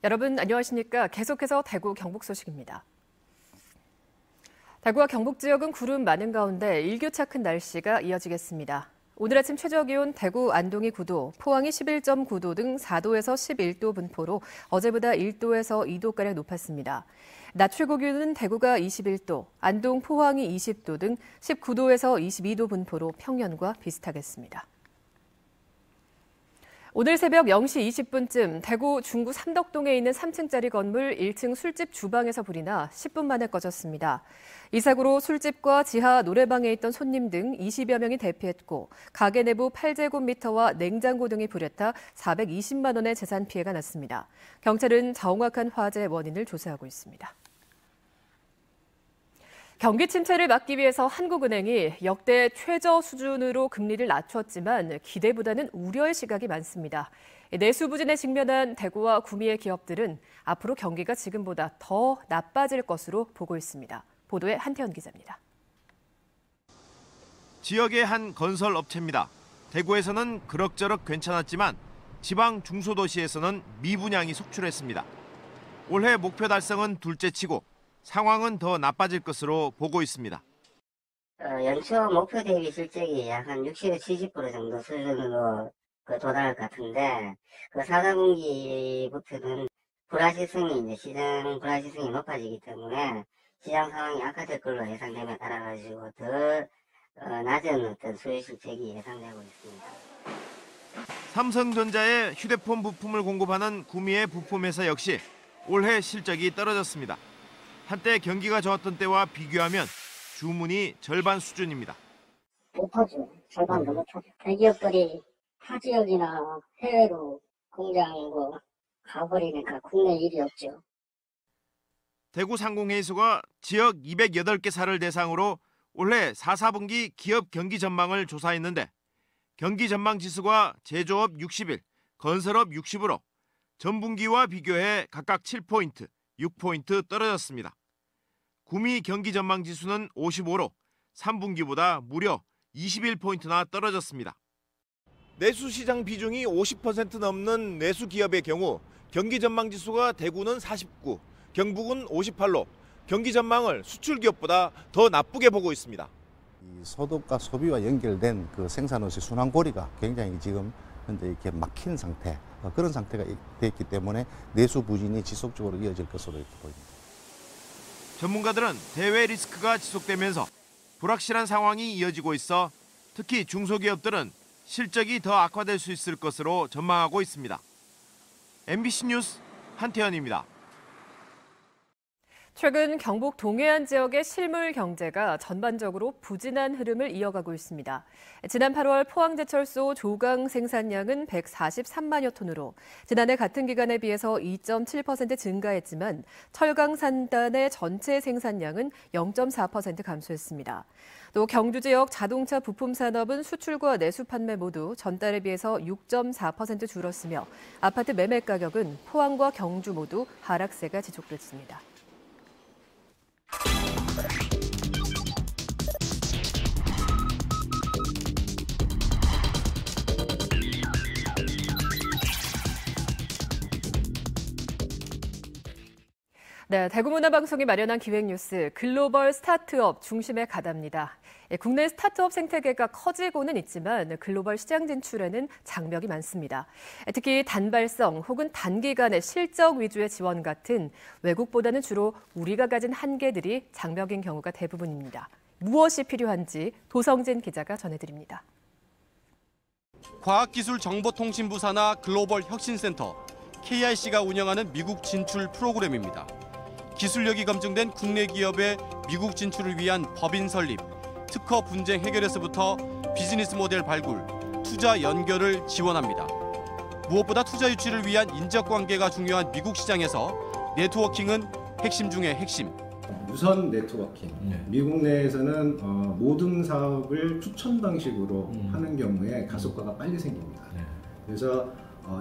여러분 안녕하십니까? 계속해서 대구 경북 소식입니다. 대구와 경북 지역은 구름 많은 가운데 일교차 큰 날씨가 이어지겠습니다. 오늘 아침 최저기온 대구 안동이 9도, 포항이 11.9도 등 4도에서 11도 분포로 어제보다 1도에서 2도가량 높았습니다. 낮 최고 기온은 대구가 21도, 안동, 포항이 20도 등 19도에서 22도 분포로 평년과 비슷하겠습니다. 오늘 새벽 0시 20분쯤 대구 중구 삼덕동에 있는 3층짜리 건물 1층 술집 주방에서 불이 나 10분 만에 꺼졌습니다. 이 사고로 술집과 지하 노래방에 있던 손님 등 20여 명이 대피했고 가게 내부 8제곱미터와 냉장고 등이 불에 타 420만 원의 재산 피해가 났습니다. 경찰은 정확한 화재 원인을 조사하고 있습니다. 경기 침체를 막기 위해서 한국은행이 역대 최저 수준으로 금리를 낮췄지만 기대보다는 우려의 시각이 많습니다. 내수 부진에 직면한 대구와 구미의 기업들은 앞으로 경기가 지금보다 더 나빠질 것으로 보고 있습니다. 보도에 한태현 기자입니다. 지역의 한 건설 업체입니다. 대구에서는 그럭저럭 괜찮았지만 지방 중소도시에서는 미분양이 속출했습니다. 올해 목표 달성은 둘째치고 상황은 더 나빠질 것으로 보고 있습니다. 연초 목표 대비 실적이 약 한 60에서 70% 정도 수준으로 도달할 것 같은데, 4, 4분기부터는 시장 불확실성이 높아지기 때문에 시장 상황이 악화될 걸로 예상됨에 따라가지고 더 낮은 어떤 수요 실적이 예상되고 있습니다. 삼성전자의 휴대폰 부품을 공급하는 구미의 부품회사 역시 올해 실적이 떨어졌습니다. 한때 경기가 좋았던 때와 비교하면 주문이 절반 수준입니다. 못하죠. 절반도 못하죠. 대기업들이 타 지역이나 해외로 공장 가버리니까 국내 일이 없죠. 대구 상공회의소가 지역 208개사를 대상으로 올해 4, 4분기 기업 경기 전망을 조사했는데 경기 전망 지수가 제조업 61, 건설업 60으로 전분기와 비교해 각각 7포인트, 6포인트 떨어졌습니다. 구미 경기 전망 지수는 55로 3분기보다 무려 21포인트나 떨어졌습니다. 내수 시장 비중이 50% 넘는 내수 기업의 경우 경기 전망 지수가 대구는 49, 경북은 58로 경기 전망을 수출 기업보다 더 나쁘게 보고 있습니다. 이 소득과 소비와 연결된 생산업체 순환고리가 굉장히 지금 현재 이렇게 막힌 상태, 그런 상태가 됐기 때문에 내수 부진이 지속적으로 이어질 것으로 이렇게 보입니다. 전문가들은 대외 리스크가 지속되면서 불확실한 상황이 이어지고 있어 특히 중소기업들은 실적이 더 악화될 수 있을 것으로 전망하고 있습니다. MBC 뉴스 한태현입니다. 최근 경북 동해안 지역의 실물 경제가 전반적으로 부진한 흐름을 이어가고 있습니다. 지난 8월 포항제철소 조강 생산량은 143만여 톤으로 지난해 같은 기간에 비해서 2.7% 증가했지만 철강 산단의 전체 생산량은 0.4% 감소했습니다. 또 경주 지역 자동차 부품 산업은 수출과 내수 판매 모두 전달에 비해서 6.4% 줄었으며 아파트 매매 가격은 포항과 경주 모두 하락세가 지속됐습니다. 네, 대구문화방송이 마련한 기획뉴스 글로벌 스타트업 중심에 가답니다. 국내 스타트업 생태계가 커지고는 있지만 글로벌 시장 진출에는 장벽이 많습니다. 특히 단발성 혹은 단기간의 실적 위주의 지원 같은 외국보다는 주로 우리가 가진 한계들이 장벽인 경우가 대부분입니다. 무엇이 필요한지 도성진 기자가 전해드립니다. 과학기술정보통신부 산하 글로벌 혁신센터 KIC가 운영하는 미국 진출 프로그램입니다. 기술력이 검증된 국내 기업의 미국 진출을 위한 법인 설립, 특허 분쟁 해결에서부터 비즈니스 모델 발굴, 투자 연결을 지원합니다. 무엇보다 투자 유치를 위한 인적 관계가 중요한 미국 시장에서 네트워킹은 핵심 중의 핵심. 우선 네트워킹. 미국 내에서는 모든 사업을 추천 방식으로 하는 경우에 가속화가 빨리 생깁니다. 그래서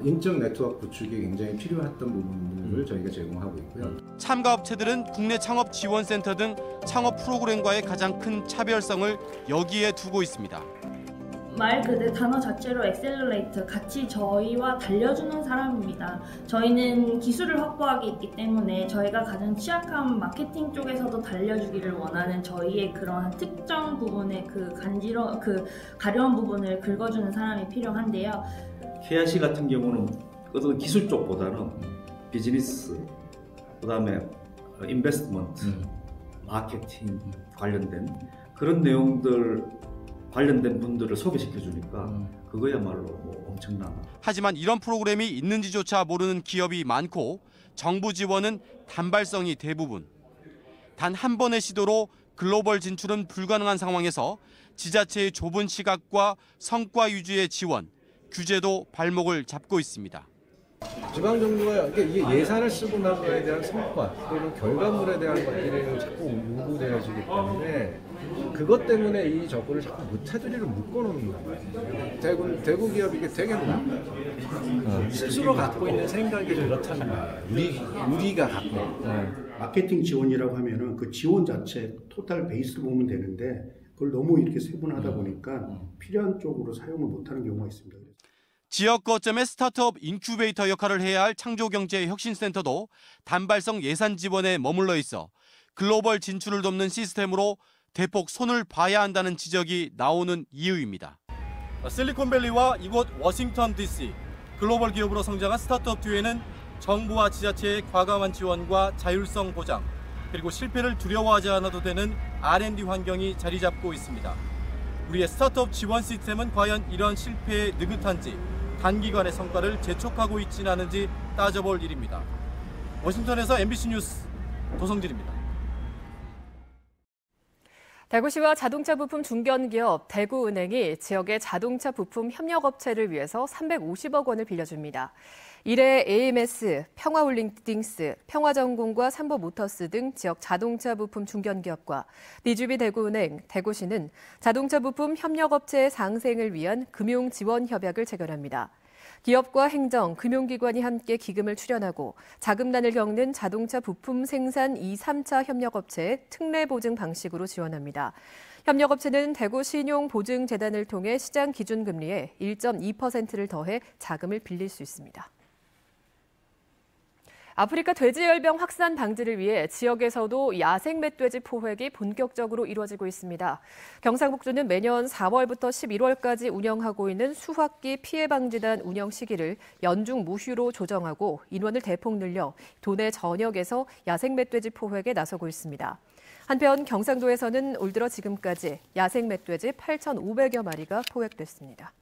인적 네트워크 구축이 굉장히 필요했던 부분들을 저희가 제공하고 있고요. 참가업체들은 국내 창업 지원센터 등 창업 프로그램과의 가장 큰 차별성을 여기에 두고 있습니다. 말 그대로 단어 자체로 엑셀러레이터, 같이 저희와 달려주는 사람입니다. 저희는 기술을 확보하기 있기 때문에 저희가 가장 취약한 마케팅 쪽에서도 달려주기를 원하는 저희의 그런 특정 부분의 그 가려운 부분을 긁어주는 사람이 필요한데요. KIC 같은 경우는 어떤 기술 쪽보다는 비즈니스, 그다음에 인베스트먼트, 마케팅 관련된 그런 내용들 관련된 분들을 소개시켜 주니까 그거야말로 뭐 엄청난. 하지만 이런 프로그램이 있는지조차 모르는 기업이 많고 정부 지원은 단발성이 대부분. 단 한 번의 시도로 글로벌 진출은 불가능한 상황에서 지자체의 좁은 시각과 성과 위주의 지원, 규제도 발목을 잡고 있습니다. 지방 정부가 이게 예산을 쓰고 난 거에 대한 성과 또는 결과물에 대한 것들이 자꾸 요구되어지기 때문에 그것 때문에 이 정부를 자꾸 무테두리를 묶어놓는단 말이에요. 대구 기업이 이게 되겠나? 스스로 갖고 있는 생각이 그렇다는 거예요. 우리가 갖고 있는. 마케팅 지원이라고 하면은 그 지원 자체 토탈 베이스로 보면 되는데 그걸 너무 이렇게 세분화하다 보니까 필요한 쪽으로 사용을 못하는 경우가 있습니다. 지역 거점의 스타트업 인큐베이터 역할을 해야 할 창조경제혁신센터도 단발성 예산 지원에 머물러 있어 글로벌 진출을 돕는 시스템으로 대폭 손을 봐야 한다는 지적이 나오는 이유입니다. 실리콘밸리와 이곳 워싱턴 DC, 글로벌 기업으로 성장한 스타트업 뒤에는 정부와 지자체의 과감한 지원과 자율성 보장, 그리고 실패를 두려워하지 않아도 되는 R&D 환경이 자리 잡고 있습니다. 우리의 스타트업 지원 시스템은 과연 이런 실패에 느긋한지, 단기간의 성과를 재촉하고 있지는 않은지 따져볼 일입니다. 워싱턴에서 MBC 뉴스 도성진입니다. 대구시와 자동차 부품 중견기업 대구은행이 지역의 자동차 부품 협력업체를 위해서 350억 원을 빌려줍니다. 이래 AMS, 평화홀딩스, 평화전공과 삼보모터스 등 지역 자동차 부품 중견기업과 DGB 대구은행, 대구시는 자동차 부품 협력업체의 상생을 위한 금융 지원 협약을 체결합니다. 기업과 행정, 금융기관이 함께 기금을 출연하고 자금난을 겪는 자동차 부품 생산 2, 3차 협력업체의 특례 보증 방식으로 지원합니다. 협력업체는 대구신용보증재단을 통해 시장 기준금리에 1.2%를 더해 자금을 빌릴 수 있습니다. 아프리카 돼지열병 확산 방지를 위해 지역에서도 야생 멧돼지 포획이 본격적으로 이루어지고 있습니다. 경상북도는 매년 4월부터 11월까지 운영하고 있는 수확기 피해방지단 운영 시기를 연중 무휴로 조정하고 인원을 대폭 늘려 도내 전역에서 야생 멧돼지 포획에 나서고 있습니다. 한편 경상도에서는 올 들어 지금까지 야생 멧돼지 8,500여 마리가 포획됐습니다.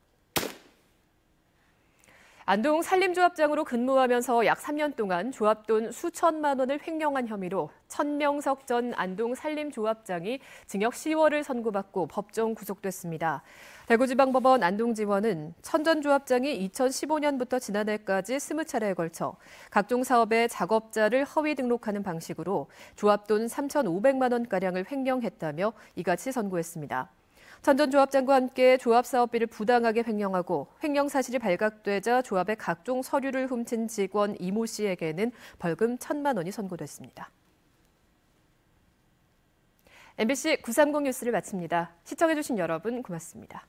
안동 산림조합장으로 근무하면서 약 3년 동안 조합돈 수천만 원을 횡령한 혐의로 천명석 전 안동 산림조합장이 징역 10월을 선고받고 법정 구속됐습니다. 대구지방법원 안동지원은 천 전 조합장이 2015년부터 지난해까지 20차례에 걸쳐 각종 사업의 작업자를 허위 등록하는 방식으로 조합돈 3,500만 원가량을 횡령했다며 이같이 선고했습니다. 천 전 조합장과 함께 조합 사업비를 부당하게 횡령하고 횡령 사실이 발각되자 조합의 각종 서류를 훔친 직원 이모 씨에게는 벌금 1,000만 원이 선고됐습니다. MBC 930 뉴스를 마칩니다. 시청해주신 여러분 고맙습니다.